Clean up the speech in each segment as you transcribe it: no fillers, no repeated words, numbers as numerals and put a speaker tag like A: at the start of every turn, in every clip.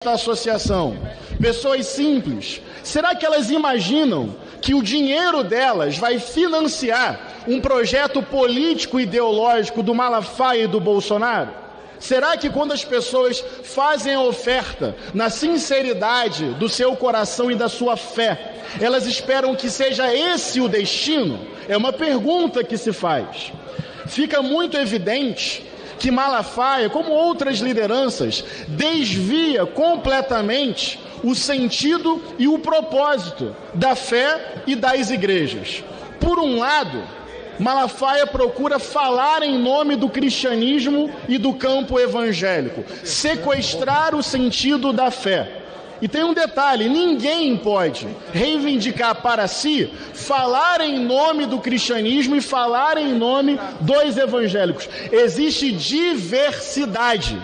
A: da associação, pessoas simples, será que elas imaginam que o dinheiro delas vai financiar um projeto político e ideológico do Malafaia e do Bolsonaro? Será que quando as pessoas fazem a oferta na sinceridade do seu coração e da sua fé, elas esperam que seja esse o destino? É uma pergunta que se faz. Fica muito evidente que Malafaia, como outras lideranças, desvia completamente o sentido e o propósito da fé e das igrejas. Por um lado, Malafaia procura falar em nome do cristianismo e do campo evangélico, sequestrar o sentido da fé. E tem um detalhe, ninguém pode reivindicar para si, falar em nome do cristianismo e falar em nome dos evangélicos. Existe diversidade.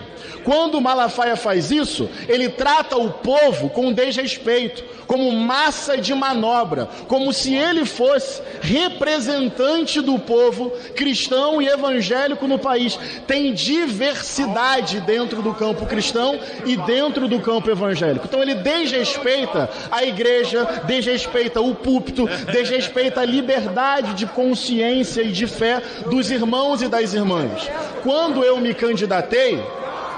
A: Quando Malafaia faz isso, ele trata o povo com desrespeito, como massa de manobra, como se ele fosse representante do povo cristão e evangélico no país. Tem diversidade dentro do campo cristão e dentro do campo evangélico. Então ele desrespeita a igreja, desrespeita o púlpito, desrespeita a liberdade de consciência e de fé dos irmãos e das irmãs. Quando eu me candidatei,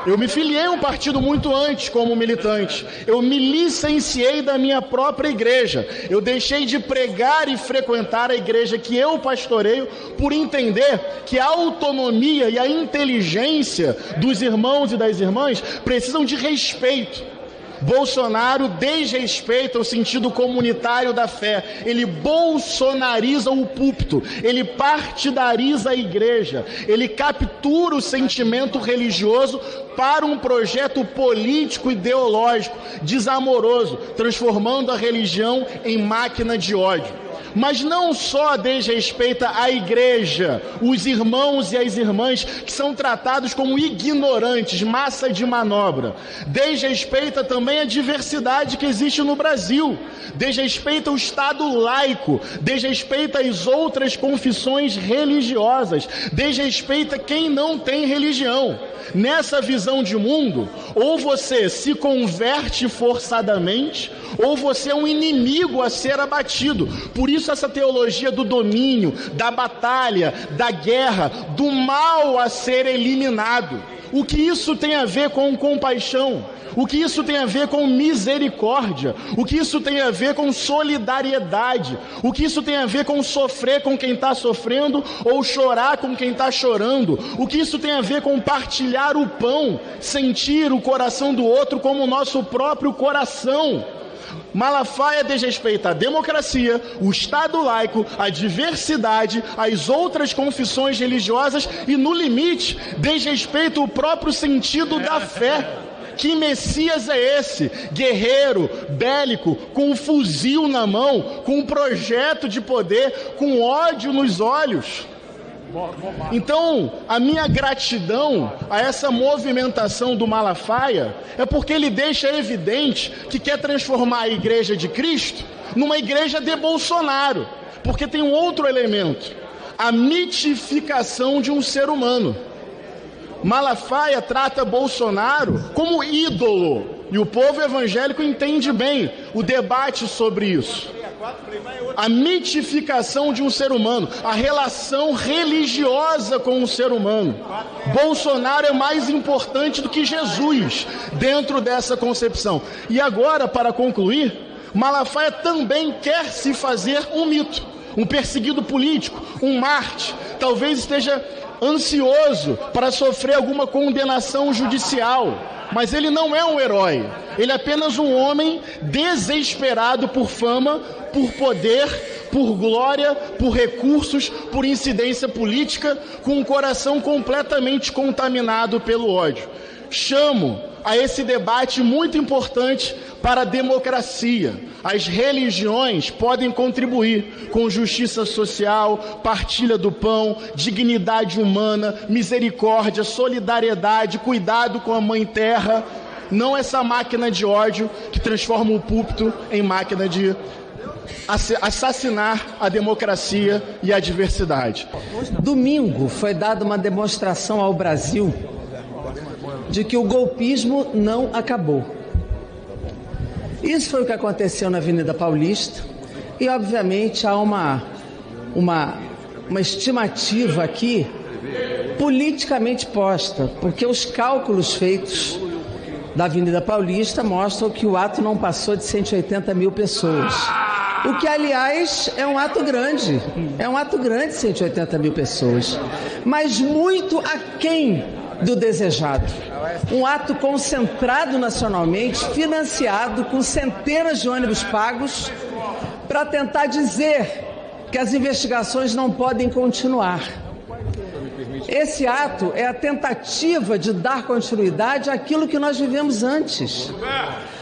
A: eu me filiei a um partido muito antes como militante. Eu me licenciei da minha própria igreja. Eu deixei de pregar e frequentar a igreja que eu pastoreio por entender que a autonomia e a inteligência dos irmãos e das irmãs precisam de respeito. Bolsonaro desrespeita o sentido comunitário da fé, ele bolsonariza o púlpito, ele partidariza a igreja, ele captura o sentimento religioso para um projeto político ideológico desamoroso, transformando a religião em máquina de ódio. Mas não só desrespeita a igreja, os irmãos e as irmãs que são tratados como ignorantes, massa de manobra. Desrespeita também a diversidade que existe no Brasil. Desrespeita o Estado laico, desrespeita as outras confissões religiosas, desrespeita quem não tem religião. Nessa visão de mundo, ou você se converte forçadamente, ou você é um inimigo a ser abatido. Por isso essa teologia do domínio, da batalha, da guerra, do mal a ser eliminado. O que isso tem a ver com compaixão? O que isso tem a ver com misericórdia? O que isso tem a ver com solidariedade? O que isso tem a ver com sofrer com quem está sofrendo ou chorar com quem está chorando? O que isso tem a ver com partilhar o pão, sentir o coração do outro como o nosso próprio coração? Malafaia desrespeita a democracia, o Estado laico, a diversidade, as outras confissões religiosas e, no limite, desrespeita o próprio sentido da fé. Que Messias é esse? Guerreiro, bélico, com um fuzil na mão, com um projeto de poder, com ódio nos olhos. Então, a minha gratidão a essa movimentação do Malafaia é porque ele deixa evidente que quer transformar a Igreja de Cristo numa igreja de Bolsonaro, porque tem um outro elemento, a mitificação de um ser humano. Malafaia trata Bolsonaro como ídolo, e o povo evangélico entende bem o debate sobre isso. A mitificação de um ser humano, a relação religiosa com o ser humano. Bolsonaro é mais importante do que Jesus dentro dessa concepção. E agora, para concluir, Malafaia também quer se fazer um mito, um perseguido político, um mártir. Talvez esteja ansioso para sofrer alguma condenação judicial. Mas ele não é um herói, ele é apenas um homem desesperado por fama, por poder, por glória, por recursos, por incidência política, com um coração completamente contaminado pelo ódio. Chamo a esse debate muito importante para a democracia. As religiões podem contribuir com justiça social, partilha do pão, dignidade humana, misericórdia, solidariedade, cuidado com a mãe terra. Não essa máquina de ódio que transforma o púlpito em máquina de assassinar a democracia e a diversidade.
B: Domingo foi dada uma demonstração ao Brasil de que o golpismo não acabou. Isso foi o que aconteceu na Avenida Paulista e, obviamente, há uma estimativa aqui politicamente posta, porque os cálculos feitos da Avenida Paulista mostram que o ato não passou de 180 mil pessoas. O que, aliás, é um ato grande. É um ato grande, 180 mil pessoas. Mas muito aquém do desejado. Um ato concentrado nacionalmente, financiado com centenas de ônibus pagos para tentar dizer que as investigações não podem continuar. Esse ato é a tentativa de dar continuidade àquilo que nós vivemos antes.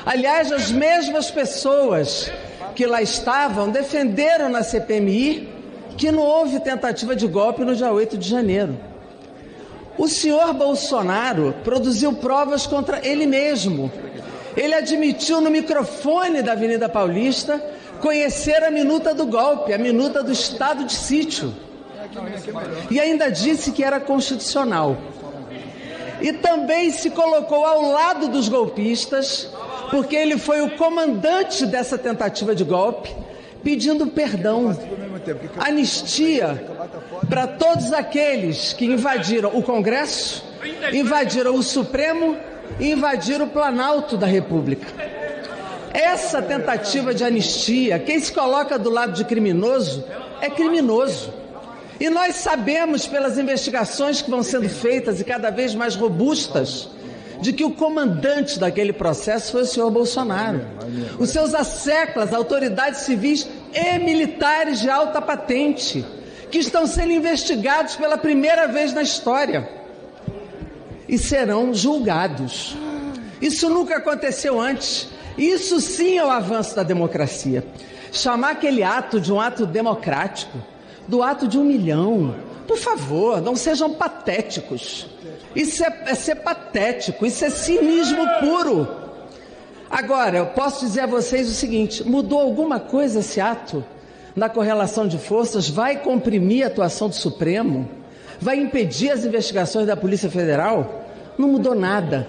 B: Aliás, as mesmas pessoas que lá estavam defenderam na CPMI que não houve tentativa de golpe no dia 8 de janeiro. O senhor Bolsonaro produziu provas contra ele mesmo. Ele admitiu no microfone da Avenida Paulista conhecer a minuta do golpe, a minuta do estado de sítio. E ainda disse que era constitucional. E também se colocou ao lado dos golpistas, porque ele foi o comandante dessa tentativa de golpe, pedindo perdão, anistia para todos aqueles que invadiram o Congresso, invadiram o Supremo e invadiram o Planalto da República. Essa tentativa de anistia, quem se coloca do lado de criminoso, é criminoso. E nós sabemos pelas investigações que vão sendo feitas e cada vez mais robustas, de que o comandante daquele processo foi o senhor Bolsonaro. Os seus asseclas, autoridades civis e militares de alta patente, que estão sendo investigados pela primeira vez na história e serão julgados. Isso nunca aconteceu antes. Isso sim é o avanço da democracia. Chamar aquele ato de um ato democrático, do ato de 1 milhão. Por favor, não sejam patéticos. Isso é ser patético, isso é cinismo puro. Agora, eu posso dizer a vocês o seguinte: mudou alguma coisa esse ato na correlação de forças? Vai comprimir a atuação do Supremo? Vai impedir as investigações da Polícia Federal? Não mudou nada.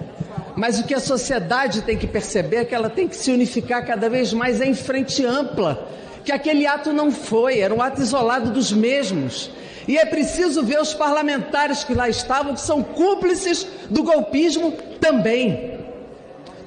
B: Mas o que a sociedade tem que perceber é que ela tem que se unificar cada vez mais em frente ampla. Que aquele ato não foi, era um ato isolado dos mesmos. E é preciso ver os parlamentares que lá estavam, que são cúmplices do golpismo também.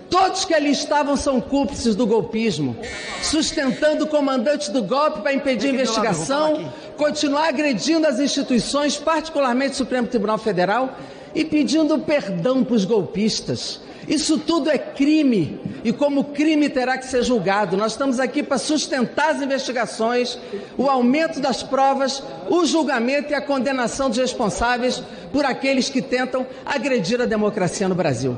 B: Todos que ali estavam são cúmplices do golpismo, sustentando o comandante do golpe para impedir a investigação, continuar agredindo as instituições, particularmente o Supremo Tribunal Federal, e pedindo perdão para os golpistas. Isso tudo é crime, e como crime terá que ser julgado. Nós estamos aqui para sustentar as investigações, o aumento das provas, o julgamento e a condenação dos responsáveis por aqueles que tentam agredir a democracia no Brasil.